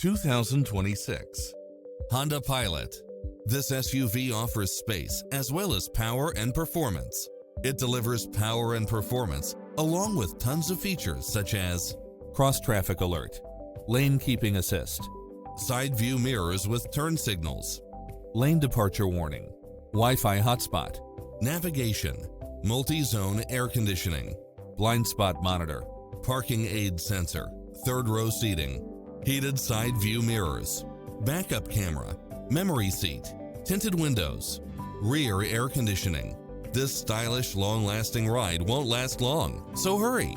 2026 Honda Pilot. This SUV offers space as well as power and performance. It delivers power and performance along with tons of features such as cross-traffic alert, lane keeping assist, side view mirrors with turn signals, lane departure warning, Wi-Fi hotspot, navigation, multi-zone air conditioning, blind spot monitor, parking aid sensor, third row seating, heated side view mirrors, backup camera, memory seat, tinted windows, rear air conditioning. This stylish, long-lasting ride won't last long, so hurry!